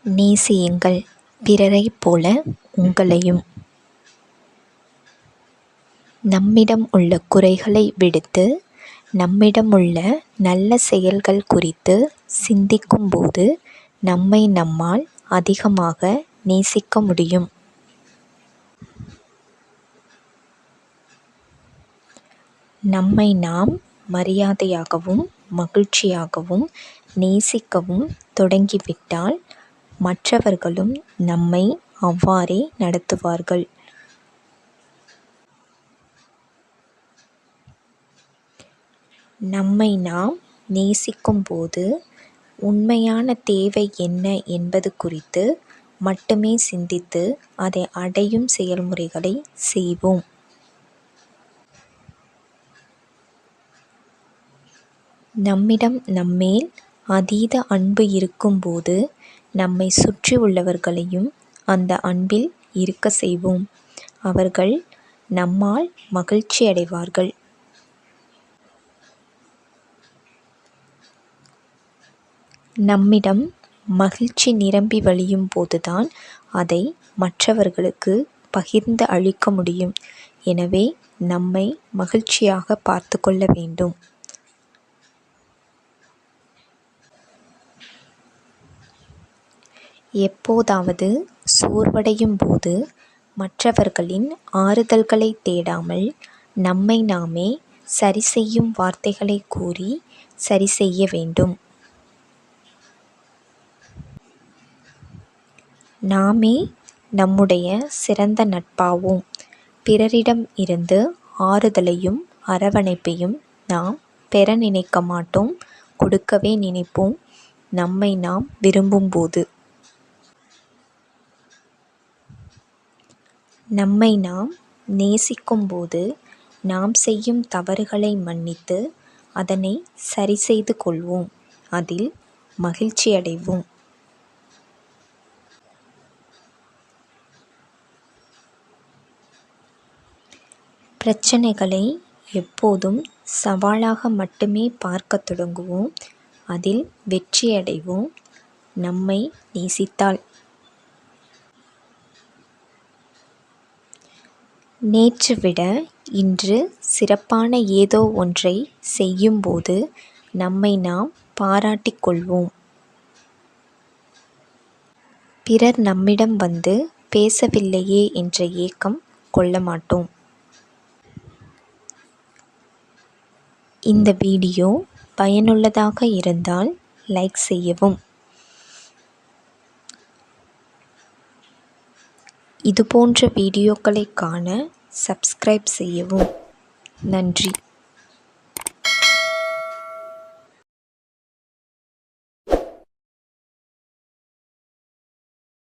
நேசியுங்கள் பிறரைப் போல உங்களையும். நம்மிடம் உள்ள குறைகளை விடுத்து நம்மிடமுள்ள நல்ல செயல்கள் குறித்து சிந்திக்கும்போது நம்மை நம்மால் அதிகமாக நேசிக்க முடியும். நம்மை நாம் மரியாதையாகவும் மகிழ்ச்சியாகவும் நேசிக்கவும் தொடங்கிவிட்டால் மற்றவர்களும் நம்மை அவ்வாறே நடத்துவார்கள். நம்மை நாம் நேசிக்கும்போது உண்மையான தேவை என்ன என்பது குறித்து மட்டுமே சிந்தித்து அதை அடையும் செயல்முறைகளை செய்வோம். நம்மிடம் நம்மேல் அதீத அன்பு இருக்கும்போது நம்மை சுற்றி உள்ளவர்களையும் அந்த அன்பில் இருக்க செய்வோம். அவர்கள் நம்மால் மகிழ்ச்சி அடைவார்கள். நம்மிடம் மகிழ்ச்சி நிரம்பி வழியும் போதுதான் அதை மற்றவர்களுக்கு பகிர்ந்து அளிக்க முடியும். எனவே நம்மை மகிழ்ச்சியாக பார்த்து கொள்ள வேண்டும். எப்போதாவது சோர்வடையும் போது மற்றவர்களின் ஆறுதல்களை தேடாமல் நம்மை நாமே சரி செய்யும் வார்த்தைகளை கூறி சரி செய்ய வேண்டும். நாமே நம்முடைய சிறந்த நட்பாவோம். பிறரிடம் இருந்து ஆறுதலையும் அரவணைப்பையும் நாம் பெற நினைக்க மாட்டோம், கொடுக்கவே நினைப்போம். நம்மை நாம் விரும்பும்போது நம்மை நாம் நேசிக்கும்போது நாம் செய்யும் தவறுகளை மன்னித்து அதனை சரி செய்து கொள்வோம். அதில் மகிழ்ச்சி அடைவோம். பிரச்சனைகளை எப்போதும் சவாலாக மட்டுமே பார்க்க தொடங்குவோம். அதில் வெற்றி அடைவோம். நம்மை நேசித்தால் நேற்று விட இன்று சிறப்பான ஏதோ ஒன்றை செய்யும்போது நம்மை நாம் பாராட்டிக் கொள்வோம். பிறர் நம்மிடம் வந்து பேசவில்லையே என்ற ஏக்கம் கொள்ள மாட்டோம். இந்த வீடியோ பயனுள்ளதாக இருந்தால் லைக் செய்யவும். இதுபோன்ற வீடியோக்களை காண சப்ஸ்கிரைப் செய்யவும். நன்றி.